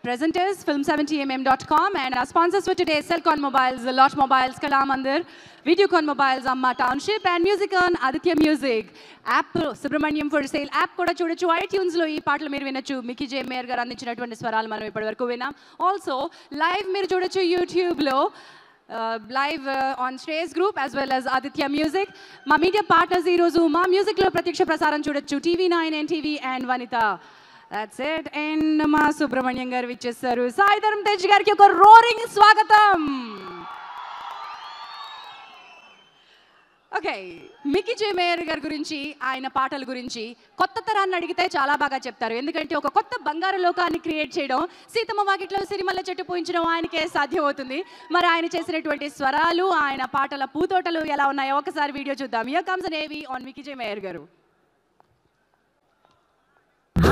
presenters, film70mm.com, and our sponsors for today, Cellcon Mobiles, Lot Mobiles, Kala Mandir, Videocon Mobiles, Amma Township, and Musicon, Aditya Music. App, Subramaniam for sale. App kuda chudochu, iTunes lo ee paatlu meer vinachu. Mickey J. Mayer garu andichinatuvanti swaralu manam ippadi vinam. Also, live meer chudochu YouTube lo. Live on Shreyas Group as well as Aditya Music. Ma media partners ee roju ma music lo pratyaksha prasaram chudochu. TV9, NTV and Vanita. That's it. And ma Subramaniam garu vichchesaru. Sai Dharam Tej gariki oka roaring swagatam. Okay, Mickey J Meyer గారి గురించి, ఆయన పాటల గురించి కొత్త తరాన్ని అడిగితే చాలా బాగా చెప్తారు. ఎందుకంటే ఒక కొత్త బంగారు లోకాన్ని క్రియేట్ చేయడం, సీతమ్మ వాకిట్లో సిరిమల్ల చెట్టు పూయించడం ఆయనకే సాధ్యమవుతుంది. మరి ఆయన చేసినటువంటి స్వరాలు, ఆయన పాటల పూతోటలు ఎలా ఉన్నాయో ఒకసారి వీడియో చూద్దాం. Here comes an AV on Mickey J mayor గారు.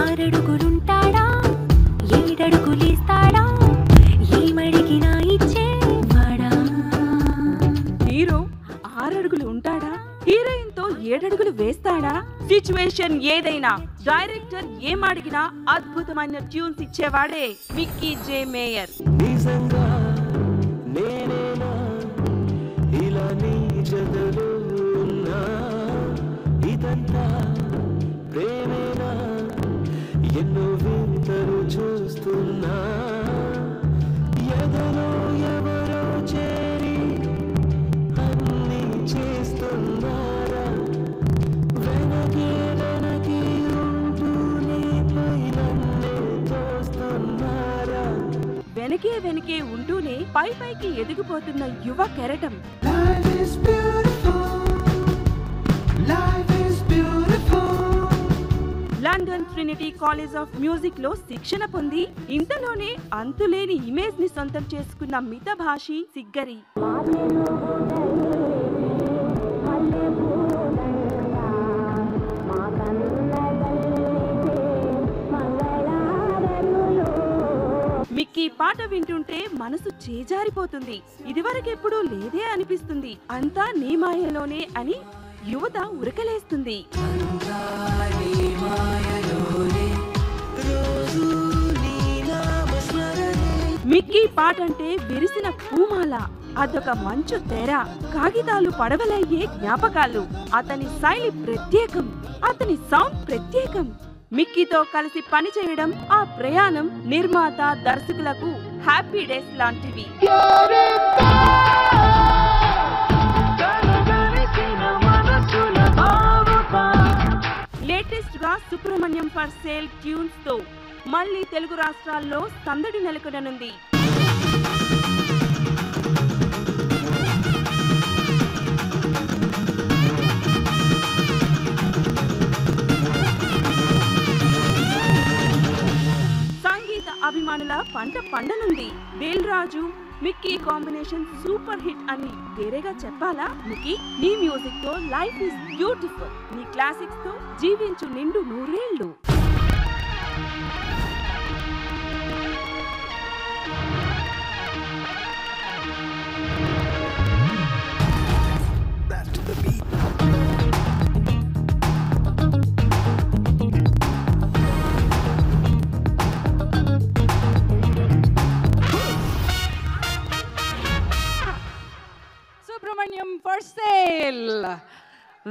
ఆరడుగులుంటాడా, ఏడడుగులేస్తాడా, ఏమడిగినా ఇచ్చేవాడా. హీరో 6 అడుగులు ఉంటాడా, హీరోయిన్ తో 7 అడుగులు వేస్తాడా. సిచ్యువేషన్ ఏదైనా డైరెక్టర్ ఏమడిగినా అద్భుతమైన ట్యూన్స్ ఇచ్చేవాడే మిక్కీ జే మేయర్. ఎన్నో వింతలు చూస్తున్నా, ఎదలో ఎవరో చేరి అన్ని చేస్తున్నారా, వెనకే వెనకే ఉంటూనే పైనన్నే తోస్తున్నారా. వెనకే వెనకే ఉంటూనే పై పైకి ఎదిగిపోతున్న యువ కెరటం. London Trinity college of music లో శిక్షణ పొంది ఇంతలోనే అంతులేని ఇమేజ్ ని సొంతం చేసుకున్న మితభాషి సిగ్గరి. మిక్కీ పాట వింటుంటే మనసు చేజారిపోతుంది. ఇదివరకెప్పుడు లేదే అనిపిస్తుంది. అంతా నీ మాయలోనే అని యువత ఉరకలేస్తుంది. మిక్కీ పాట అంటే విరిసిన పూమాల, అదొక మంచు తెర, కాగితాలు పడవలయ్యే జ్ఞాపకాలు. అతని శైలి ప్రత్యేకం, అతని సౌండ్ ప్రత్యేకం. మిక్కీతో కలిసి పని చేయడం, ఆ ప్రయాణం నిర్మాత దర్శకులకు హ్యాపీ డేస్ లాంటివి. లేటెస్ట్ గా సుబ్రహ్మణ్యం ఫర్ సేల్ ట్యూన్స్ తో మళ్ళీ తెలుగు రాష్ట్రాల్లో సందడి నెలకొననుంది. సంగీత అభిమానుల పంట పండనుంది. వేల్ రాజు మిక్కీ కాంబినేషన్ సూపర్ హిట్ అని వేరేగా చెప్పాలా? మిక్కీ, నీ మ్యూజిక్ తో లైఫ్ ఇస్ బ్యూటిఫుల్. నీ క్లాసిక్స్ తో జీవించు నిండు 100 ఏళ్ళు. Subramaniam for sale.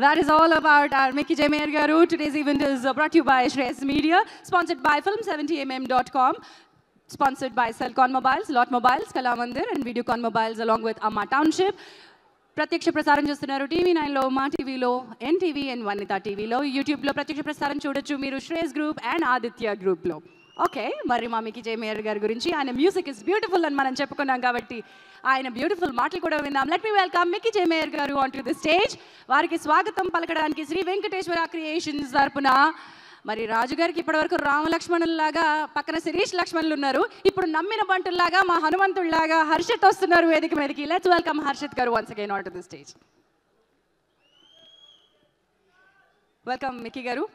That is all about our Mickey J. Mayer garu. Today's event is brought to you by Shreyas Media, sponsored by film70mm.com, sponsored by Cellcon Mobiles, Lot Mobiles, Kala Mandir, and Videocon Mobiles, along with Amma Township. ప్రత్యక్ష ప్రసారం చేస్తున్నారు TV9లో, మా టీవీలో, NTV and Vanitha టీవీలో. యూట్యూబ్లో ప్రత్యక్ష ప్రసారం చూడొచ్చు మీరు శ్రేయస్ గ్రూప్ అండ్ ఆదిత్య గ్రూప్లో. ఓకే, మరి మా మిక్కీ జే మేయర్ గారి గురించి, ఆయన మ్యూజిక్ ఇస్ బ్యూటిఫుల్ అని మనం చెప్పుకున్నాం కాబట్టి ఆయన బ్యూటిఫుల్ మాటలు కూడా విందాం. Let me welcome Mickey J mayor గారు ఆన్ టు ది స్టేజ్. వారికి స్వాగతం పలకడానికి శ్రీ వెంకటేశ్వర క్రియేషన్స్ తరపున మరి రాజుగారికి ఇప్పటివరకు రామలక్ష్మణుల్లాగా పక్కన శిరీష్ లక్ష్మణులు ఉన్నారు. ఇప్పుడు నమ్మిన బంటుల్లాగా మా హనుమంతుల్లాగా హర్షిత్ వస్తున్నారు వేదిక మీదకి. లెట్స్ వెల్కమ్ హర్షిత్ గారు once again on to the stage. Welcome Mickey గారు.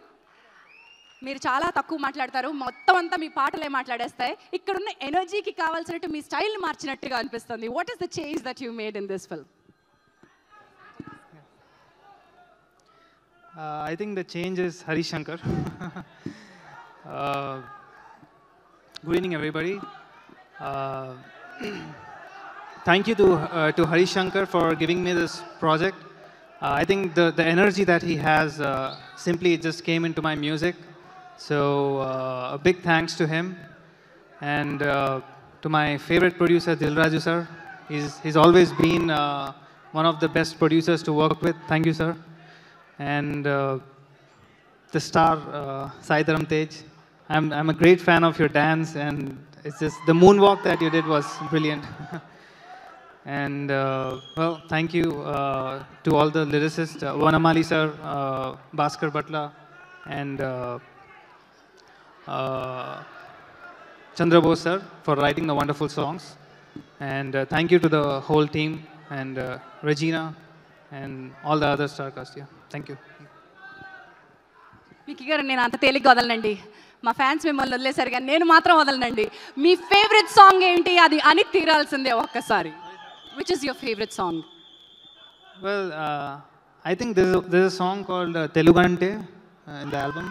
మీరు చాలా తక్కువ మాట్లాడతారు, మొత్తం అంతా మీ పాటలే మాట్లాడేస్తాయి. ఇక్కడున్న ఎనర్జీకి కావాల్సినట్టు మీ స్టైల్ని మార్చినట్టుగా అనిపిస్తుంది. What is the change that you made in this film? I think the change is Hari Shankar. Good evening, everybody. Thank you to Harish Shankar for giving me this project. I think the energy that he has simply just came into my music. So a big thanks to him, and to my favorite producer Dilraju sir. He's always been one of the best producers to work with. Thank you, sir. And the star Saidaram Tej. I'm a great fan of your dance, and it's just the moonwalk that you did was brilliant. And well, thank you to all the lyricists, Vanamali sir, Bhaskar Butla, and Chandra Bose sir for writing the wonderful songs. And thank you to the whole team and Regina and all the other star cast here. Thank you. Mickey గారు నేను అంత తేలిగ్గా వదలనండి. మా fans మిమ్మల్ని వదిలేశారు కానీ నేను మాత్రం వదలనండి. మీ ఫేవరెట్ సాంగ్ ఏంటి? అది అని తీరాల్సిందే ఒక్కసారి. Which is your favorite song? Well, I think there's a song called Telugante in the album,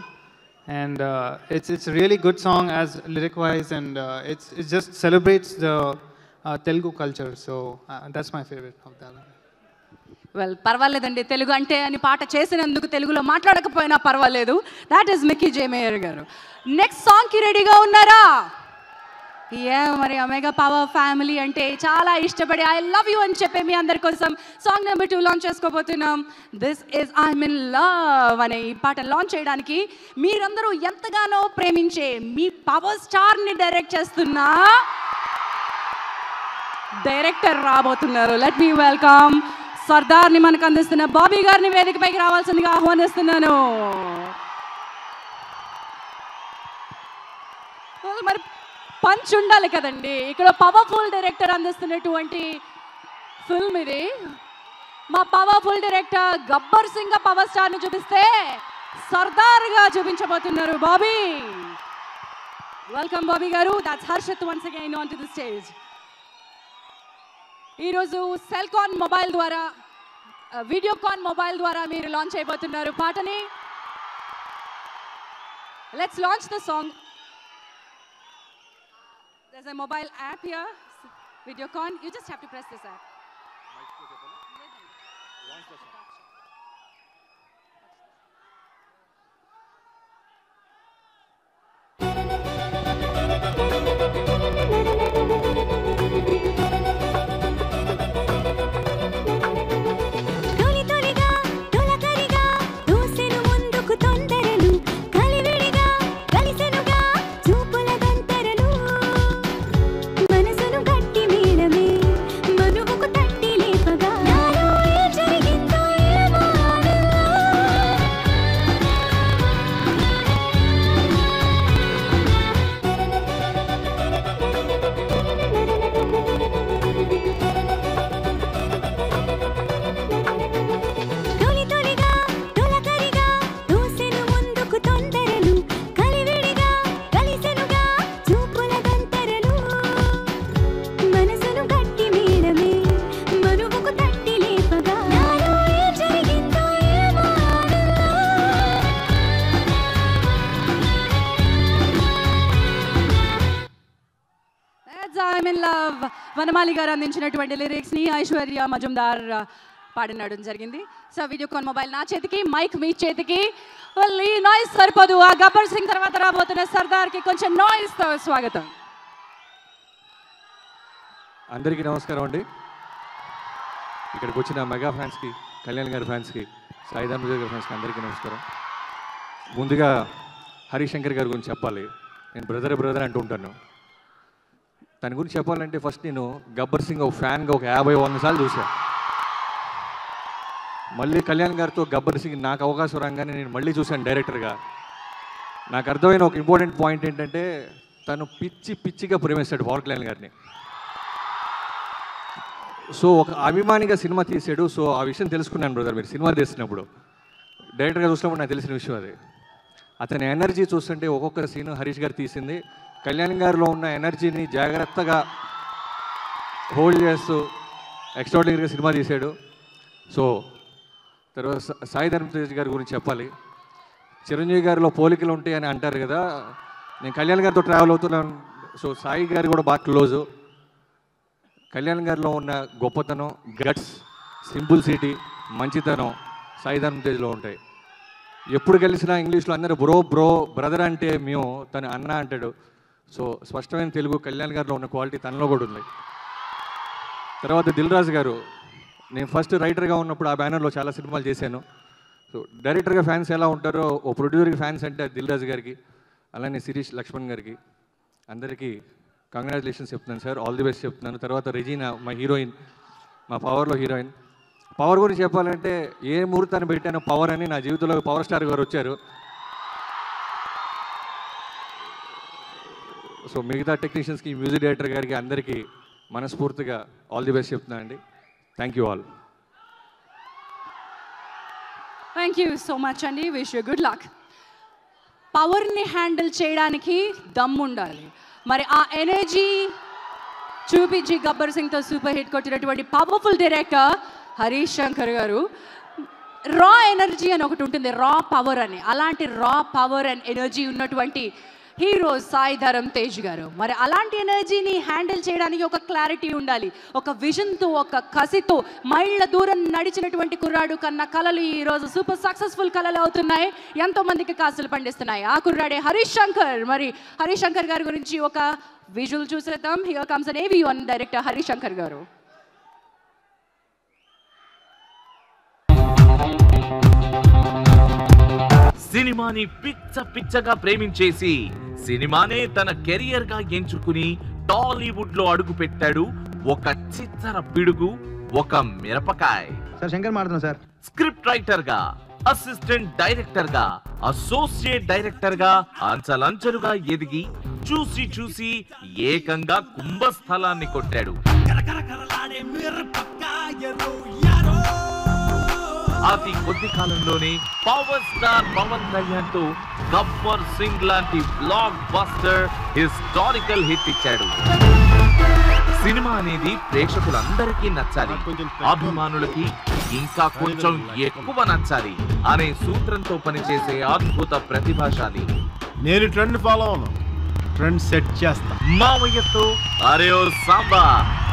and it's a really good song as lyric-wise, and it just celebrates the Telugu culture. So that's my favorite of the album. Well పర్వాలేదండి, తెలుగు అంటే అని పాట చేసినందుకు తెలుగులో మాట్లాడకపోయినా పర్వాలేదు. That is Mickey J mayor గారు. Next సాంగ్కి రెడీగా ఉన్నారా? మరి ఒమేగా పవర్ ఫ్యామిలీ అంటే చాలా ఇష్టపడి ఐ లవ్ యూ అని చెప్పే మీ అందరి కోసం సాంగ్ నెంబర్ 2 లాంచ్ చేసుకోబోతున్నాం. This is I'm in love అనే ఈ పాట లాంచ్ చేయడానికి మీరందరూ ఎంతగానో ప్రేమించే మీ పవర్ స్టార్ని డైరెక్ట్ చేస్తున్న డైరెక్టర్ రాబోతున్నారు. లెట్ మీ వెల్కమ్ సర్దార్ని మనకు అందిస్తున్న బాబీ గారిని వేదికపైకి రావాల్సిందిగా ఆహ్వానిస్తున్నాను. మరి పంచ్ ఉండాలి కదండి, ఇక్కడ పవర్ఫుల్ డైరెక్టర్ అందిస్తున్నటువంటి ఫిల్మ్ ఇది. మా powerful director Gabbar Singh power స్టార్ని చూపిస్తే సర్దార్గా చూపించబోతున్నారు బాబీ. వెల్కమ్ బాబీ గారు. దాట్స్ హర్షత్ once again on to the stage. ఈరోజు సెల్కాన్ మొబైల్ ద్వారా వీడియోకాన్ మొబైల్ ద్వారా మీరు లాంచ్ అయిపోతున్నారు పాటని. Let's launch the song. There's a mobile app here, Videocon. You just have to press this app. I'm in love. వనమాలి గారు అందించినటువంటి lyrics ని ఐశ్వర్య మజుందార్ పాడినడం జరిగింది. సో వీడియోకాన్ మొబైల్ నా చేతికి, మైక్ మీ చేతికి. ఈ నాయిస్ సరిపోదు. ఆ గబ్బర్ సింగ్ తర్వాత రాబోతున్న సర్దార్కి కొంచెం నాయిస్ తో స్వాగతం. అందరికీ నమస్కారం అండి. ఇక్కడికి వచ్చిన మెగా ఫ్యాన్స్కి, కళ్యాణ్ గారి ఫ్యాన్స్కి, సాయిధర్మ గారి ఫ్యాన్స్కి అందరికీ నమస్కారం. ముందుగా హరీష్ శంకర్ గారి గురించి చెప్పాలి. నేను బ్రదర్ అంటూ ఉంటాను. తన గురించి చెప్పాలంటే ఫస్ట్ నేను గబ్బర్ సింగ్ ఒక ఫ్యాన్గా ఒక 50-100 సార్లు చూశాను. మళ్ళీ కళ్యాణ్ గారితో గబ్బర్ సింగ్ నాకు అవకాశం రాగానే నేను మళ్ళీ చూశాను డైరెక్టర్గా. నాకు అర్థమైన ఒక ఇంపార్టెంట్ పాయింట్ ఏంటంటే తను పిచ్చిగా ప్రేమిస్తాడు పవన్ కళ్యాణ్ గారిని. సో ఒక అభిమానిగా సినిమా తీసాడు. సో ఆ విషయం తెలుసుకున్నాను బ్రదర్. మీరు సినిమా తీసినప్పుడు డైరెక్టర్గా చూసినప్పుడు నాకు తెలిసిన విషయం అది. అతని ఎనర్జీ చూస్తుంటే ఒక్కొక్క సీన్ హరీష్ గారు తీసింది కళ్యాణ్ గారిలో ఉన్న ఎనర్జీని జాగ్రత్తగా హోల్డ్ చేస్తూ ఎక్స్ట్రాడినరీగా సినిమా తీశాడు. సో తర్వాత సాయిధర్మ తేజ్ గారి గురించి చెప్పాలి. చిరంజీవి గారిలో పోలికలు ఉంటాయి అని అంటారు కదా. నేను కళ్యాణ్ గారితో ట్రావెల్ అవుతున్నాను సో సాయి గారు కూడా బాగా క్లోజు. కళ్యాణ్ గారిలో ఉన్న గొప్పతనం, గట్స్, సింపుల్సిటీ, మంచితనం సాయి ధరమ్ తేజ్లో ఉంటాయి. ఎప్పుడు కలిసినా ఇంగ్లీష్లో అందరూ బ్రో బ్రదర్ అంటే మేము తను అన్న అంటాడు. సో స్పష్టమైన తెలుగు కళ్యాణ్ గారిలో ఉన్న క్వాలిటీ తనలో కూడా ఉంది. తర్వాత దిల్ రాజు గారు, నేను ఫస్ట్ రైటర్గా ఉన్నప్పుడు ఆ బ్యానర్లో చాలా సినిమాలు చేశాను. సో డైరెక్టర్గా ఫ్యాన్స్ ఎలా ఉంటారో ఓ ప్రొడ్యూసర్కి ఫ్యాన్స్ అంటే దిల్ రాజు గారికి, అలానే శిరీష్ లక్ష్మణ్ గారికి అందరికీ కంగ్రాచులేషన్స్ చెప్తున్నాను సార్, ఆల్ ది బెస్ట్ చెప్తున్నాను. తర్వాత రెజీనా మా హీరోయిన్, మా పవర్లో హీరోయిన్. పవర్ గురించి చెప్పాలంటే ఏ ముహూర్తాన్ని పెట్టానో పవర్ అని నా జీవితంలో పవర్ స్టార్ గారు వచ్చారు. సో మిగతా టెక్నీషియన్స్కి, మ్యూజిక్ డైరెక్టర్ గారికి అందరికీ మనస్ఫూర్తిగా ఆల్ ది బెస్ట్ చెప్తున్నాను అండి. Thank you all. Thank you so much అండి. Wish you good luck. పవర్ని హ్యాండిల్ చేయడానికి దమ్ ఉండాలి. మరి ఆ ఎనర్జీ చూపించి గబ్బర్ సింగ్తో సూపర్ హిట్ కొట్టినటువంటి powerful director Harish Shankar garu. Raw energy అని ఒకటి ఉంటుంది, రా పవర్ అని. అలాంటి రా పవర్ అండ్ ఎనర్జీ ఉన్నటువంటి హీరో సాయి ధరమ్ తేజ్ గారు. మరి అలాంటి ఎనర్జీని హ్యాండిల్ చేయడానికి ఒక క్లారిటీ ఉండాలి, ఒక విజన్తో, ఒక కసితో. మైళ్ళ దూరం నడిచినటువంటి కుర్రాడు కన్నా కళలు ఈరోజు సూపర్ సక్సెస్ఫుల్ కళలు అవుతున్నాయి, ఎంతోమందికి కాసులు పండిస్తున్నాయి. ఆ కుర్రాడే హరీష్ శంకర్. మరి హరీష్ శంకర్ గారి గురించి ఒక విజువల్ చూసేద్దాం. Here comes an AV1 director Harish Shankar గారు. సినిమాని పిచ్చగా ప్రేమించేసి సినిమానే తన కెరియర్ గా ఎంచుకుని టాలీవుడ్ లో అడుగు పెట్టాడు ఒక చిత్తర పిడుగు, ఒక మిరపకాయ్. సార్ శంకర్ మాట్లాడుతున్నా సార్. స్క్రిప్ట్ రైటర్ గా, అసిస్టెంట్ డైరెక్టర్ గా, అసోసియేట్ డైరెక్టర్ గా అంచలంచలుగా ఎదిగి చూసి ఏకంగా కుంభస్థలాన్ని కొట్టాడు. అతి కొద్ది కాలంలోనే పవర్ స్టార్ పవన్ కళ్యాణ్ తో గబ్బర్ సింగ్ లాంటి బ్లాక్ బస్టర్ హిస్టారికల్ హిట్ ఇచ్చాడు. సినిమా అనేది ప్రేక్షకులందరికీ నచ్చాలి, అభిమానులకి ఇంకా కొంచెం ఎక్కువ నచ్చాలి అనే సూత్రంతో పనిచేసే అద్భుత ప్రతిభాశాలి. నేను ట్రెండ్ ఫాలో అవును, ట్రెండ్ సెట్ చేస్తా. మావయ్యతో అరే ఓ సాంబా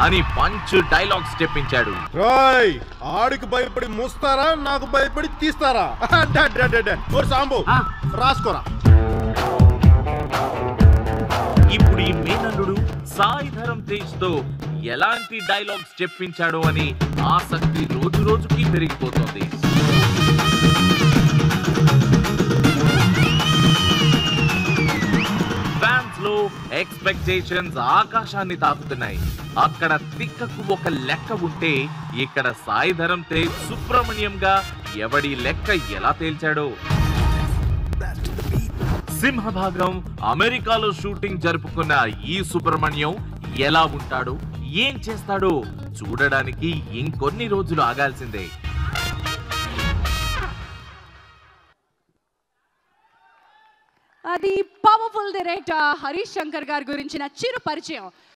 అని పంచ్ డైలాగ్స్ చెప్పించాడు. రాయ్ ఆడికి భయపడి మూస్తారా, నాకు భయపడి తీస్తారా? సాంబు రాసుకోరా. ఇప్పుడు ఈ మేనల్లుడు సాయి ధరమ్ తేజ్ తో ఎలాంటి డైలాగ్స్ చెప్పించాడో అని ఆసక్తి రోజు రోజుకి పెరిగిపోతోంది. ఫ్యాన్స్ లో ఎక్స్పెక్టేషన్స్ ఆకాశాన్ని తాకుతున్నాయి. అక్కడ తిక్కకు ఒక లెక్క ఉంటే ఇక్కడ సాయి ధరమ్ తేజ్ సుబ్రహ్మణ్యంగా ఎవడి లెక్క ఎలా తేల్చాడో. సింహభాగం అమెరికాలో షూటింగ్ జరుపుకున్న ఈ సుబ్రహ్మణ్యం ఎలా ఉంటాడో, ఏం చేస్తాడో చూడడానికి ఇంకొన్ని రోజులు ఆగాల్సిందే. అది పవర్ఫుల్ డైరెక్టర్ హరీష్ శంకర్ గారి గురించిన చిరు పరిచయం.